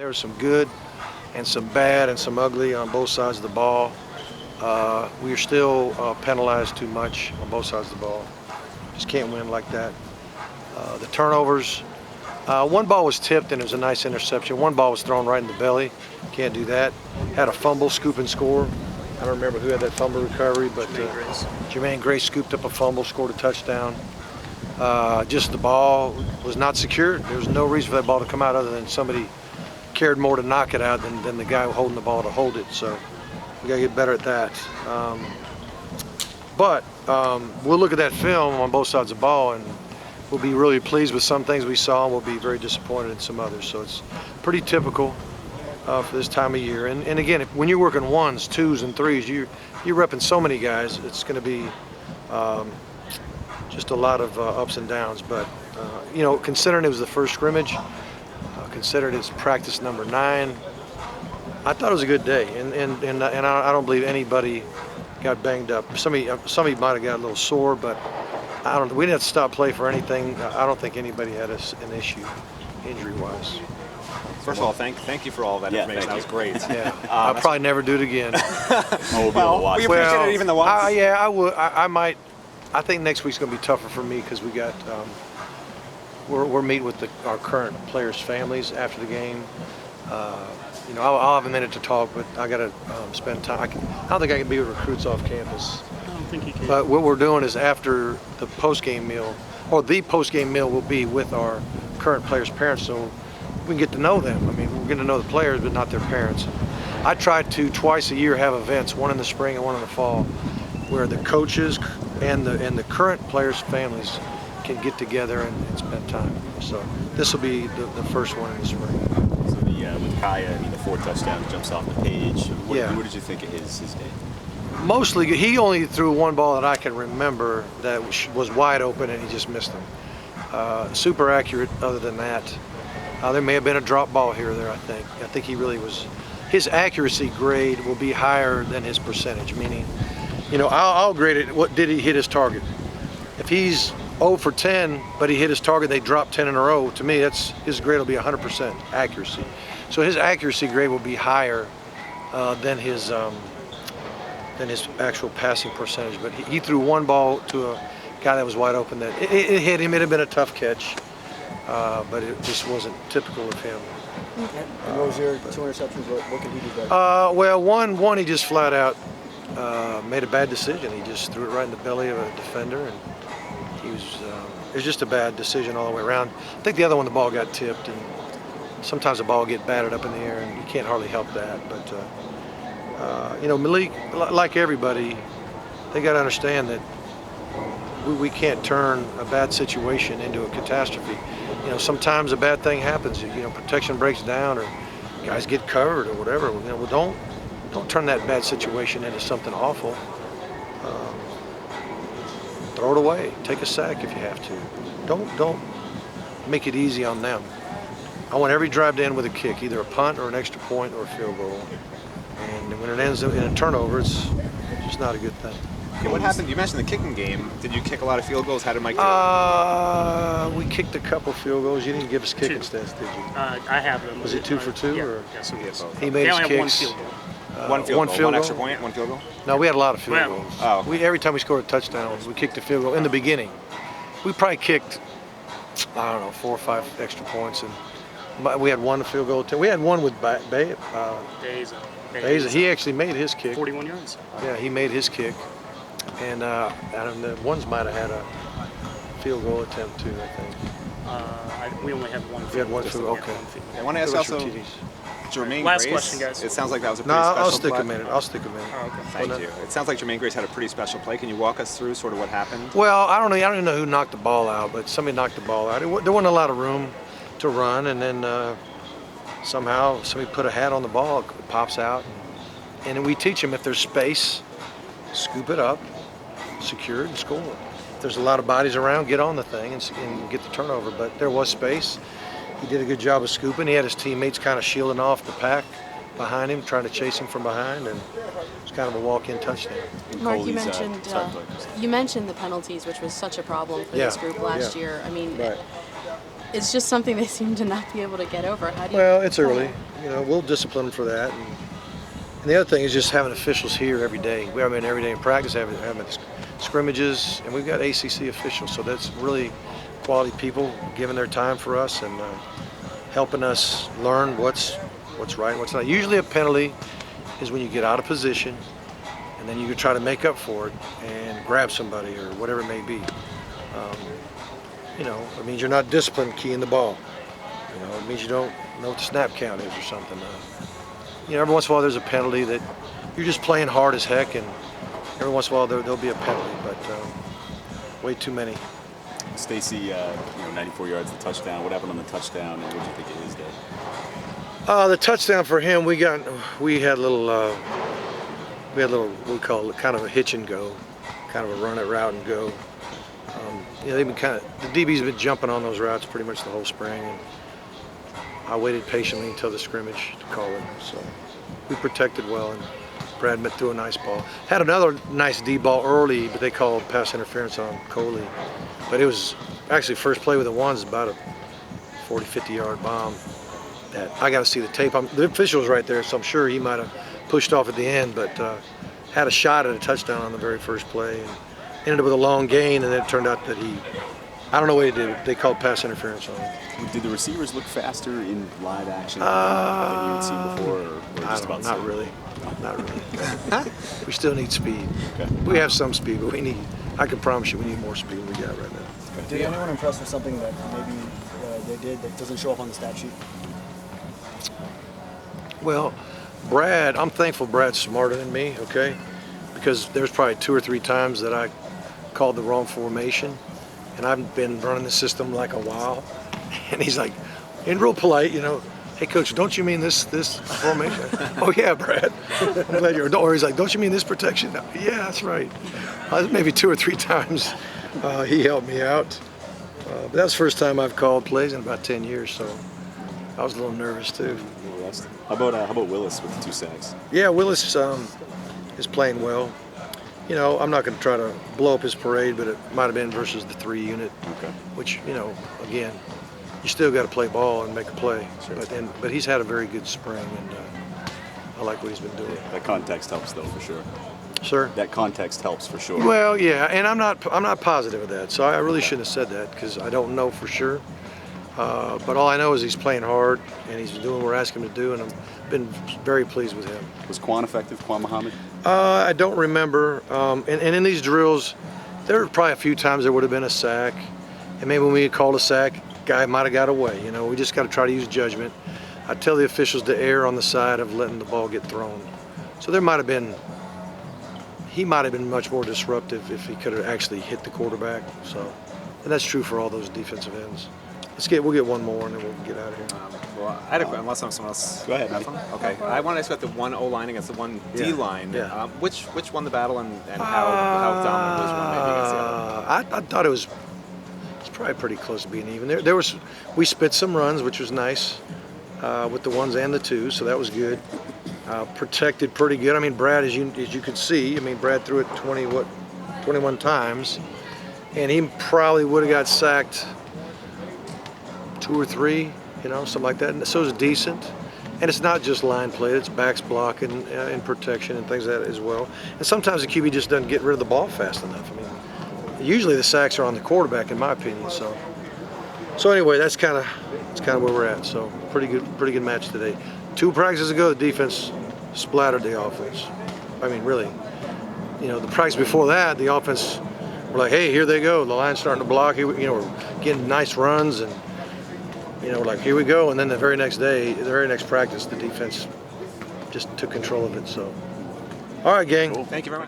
There was some good and some bad and some ugly on both sides of the ball. We are still penalized too much on both sides of the ball. Just can't win like that. The turnovers, one ball was tipped and it was a nice interception. One ball was thrown right in the belly. Can't do that. Had a fumble, scoop and score. I don't remember who had that fumble recovery, but Jermaine Grace scooped up a fumble, scored a touchdown. Just the ball was not secured. There was no reason for that ball to come out other than somebody cared more to knock it out than the guy holding the ball to hold it. So we got to get better at that. But we'll look at that film on both sides of the ball and we'll be really pleased with some things we saw and we'll be very disappointed in some others. So it's pretty typical for this time of year. And again, when you're working ones, twos, and threes, you're repping so many guys. It's going to be just a lot of ups and downs. But you know, considering it was the first scrimmage, considered it's practice number 9, I thought it was a good day. And I don't believe anybody got banged up. Somebody might have got a little sore, but we didn't have to stop play for anything. I don't think anybody had an issue injury-wise. First of all, thank you for all that information. That was great. Yeah, I'll probably never do it again. Well, we appreciate it even the once. Yeah, I would. I might. I think next week's going to be tougher for me because we got. We're meeting with our current players' families after the game. You know, I'll have a minute to talk, but I got to spend time. I don't think I can be with recruits off campus. I don't think you can. But what we're doing is after the post-game meal, or the post-game meal will be with our current players' parents, so we can get to know them. I mean, we're getting to know the players, but not their parents. I try to twice a year have events, one in the spring and one in the fall, where the coaches and the current players' families can get together and spend time. So this will be the first one in the spring. So with Kaya, the 4 touchdowns jumps off the page. What did you think of his day? Mostly, he only threw one ball that I can remember that was wide open and he just missed him. Super accurate other than that. There may have been a drop ball here or there, I think. I think he really was, his accuracy grade will be higher than his percentage, meaning, you know, I'll grade it, what did he hit his target? If he's 0 for 10, but he hit his target, they dropped 10 in a row, to me, his grade will be 100% accuracy. So his accuracy grade will be higher than his actual passing percentage. But he threw one ball to a guy that was wide open that it hit him. It had been a tough catch, but it just wasn't typical of him. And what was your 2 interceptions? What could he do better? Well, one he just flat out made a bad decision. He just threw it right in the belly of a defender, and it was just a bad decision all the way around. I think the other one, the ball got tipped, and sometimes the ball get batted up in the air, and you can't hardly help that. But you know, Malik, like everybody, they got to understand that we can't turn a bad situation into a catastrophe. You know, sometimes a bad thing happens. You know, protection breaks down, or guys get covered, or whatever. You know, well, don't turn that bad situation into something awful. Throw it away. Take a sack if you have to. Don't make it easy on them. I want every drive to end with a kick, either a punt or an extra point or a field goal. And when it ends in a turnover, it's just not a good thing. Okay, what happened? You mentioned the kicking game. Did you kick a lot of field goals? How did Mike do it? We kicked a couple field goals. You didn't give us kicking stats, did you? I have them. Was it 2 for 2? Yeah, or? yes, it was. He made his only have kicks. one field goal. One field goal, one extra point, one field goal? No, we had a lot of field goals. Oh. Every time we scored a touchdown, we kicked a field goal in the beginning. We probably kicked, I don't know, 4 or 5 extra points, and we had one field goal. We had one with Beza. He actually made his kick. 41 yards. Yeah, he made his kick, and I don't know, ones might have had a field goal attempt too, I think. We only had one. We had one field goal. Okay. I want to ask also, Jermaine Last Grace, question, guys. It sounds like that was a pretty special I'll stick play. a minute. I'll stick a minute. Oh, okay. Thank you. It sounds like Jermaine Grace had a pretty special play. Can you walk us through sort of what happened? Well, I don't even know who knocked the ball out, but somebody knocked the ball out. There wasn't a lot of room to run, and then somehow somebody put a hat on the ball, it pops out, and then we teach them if there's space, scoop it up, secure it, and score. If there's a lot of bodies around, get on the thing and get the turnover. But there was space. He did a good job of scooping. He had his teammates kind of shielding off the pack behind him, trying to chase him from behind, and it was kind of a walk-in touchdown. Mark, you mentioned the penalties, which was such a problem for this group last year. I mean, it's just something they seem to not be able to get over. How do you? Well, it's early. We'll discipline them for that. And the other thing is just having officials here every day. We have them every day in practice, have them at scrimmages, and we've got ACC officials. So that's really quality people giving their time for us and helping us learn what's right and what's not. Usually a penalty is when you get out of position and then you can try to make up for it and grab somebody or whatever it may be. It means you're not disciplined keying the ball. It means you don't know what the snap count is or something. Every once in a while there's a penalty that you're just playing hard as heck, and every once in a while there'll be a penalty, but way too many. Stacy, 94 yards, the touchdown. What happened on the touchdown, and what do you think of his day? The touchdown for him, we had a little we call it kind of a hitch and go, kind of a run it route and go. They've been the DBs have been jumping on those routes pretty much the whole spring, and I waited patiently until the scrimmage to call it. So we protected well, and Brad threw a nice ball. Had another nice D ball early, but they called pass interference on Coley. But it was actually first play with the ones, about a 40, 50-yard bomb. That I got to see the tape. The official was right there, so I'm sure he might have pushed off at the end, but had a shot at a touchdown on the very first play, and ended up with a long gain, and then it turned out that I don't know what he did. They called pass interference on him. Did the receivers look faster in live action than you had seen before, or just about not really. Not really. We still need speed. Okay. We have some speed, but I can promise you we need more speed than we got right now. Did anyone impress with something that maybe they did that doesn't show up on the stat sheet? Well, Brad, I'm thankful Brad's smarter than me, okay? Because there's probably 2 or 3 times that I called the wrong formation, and I've been running the system like a while, and he's like, and real polite, hey coach, don't you mean this formation? Oh yeah, Brad. I'm glad you're. Or he's like, don't you mean this protection? No. Yeah, that's right. Maybe 2 or 3 times he helped me out. But that was the first time I've called plays in about 10 years, so I was a little nervous too. How about Willis with the 2 sacks? Yeah, Willis is playing well. I'm not going to try to blow up his parade, but it might have been versus the 3 unit, Okay. which again, you still got to play ball and make a play. Sure. But he's had a very good spring, and I like what he's been doing. That context helps, though, for sure. Sir? That context helps for sure. Well, yeah, and I'm not positive of that, so I really shouldn't have said that because I don't know for sure. But all I know is he's playing hard and he's doing what we're asking him to do, and I've been very pleased with him. Was Quan effective, Quan Muhammad? I don't remember. And in these drills, there were probably a few times there would have been a sack, and maybe when we had called a sack, guy might have got away. We just got to try to use judgment. I tell the officials to err on the side of letting the ball get thrown. So he might have been much more disruptive if he could have actually hit the quarterback. So, and that's true for all those defensive ends. We'll get one more and then we'll get out of here. Well, I had unless someone else. Go ahead. Nothing? Okay. I want to ask about the 1 O-line against the 1 D-line. Yeah. Which won the battle and how dominant was one maybe against the other? I thought it's probably pretty close to being even. We spit some runs, which was nice, with the 1s and the 2s, so that was good. Protected pretty good. I mean, Brad, as you could see, Brad threw it 21 times, and he probably would have got sacked 2 or 3, something like that. And so it's decent. And it's not just line play, it's backs blocking and protection and things like that as well. And sometimes the QB just doesn't get rid of the ball fast enough. Usually the sacks are on the quarterback, in my opinion. So anyway, that's kind of where we're at. So pretty good match today. 2 practices ago, the defense splattered the offense. Really, the practice before that, the offense were like, hey, here they go. The line's starting to block. We're getting nice runs, and we're like, here we go. And then the very next practice, the defense just took control of it. So, all right, gang. Cool. Thank you very much.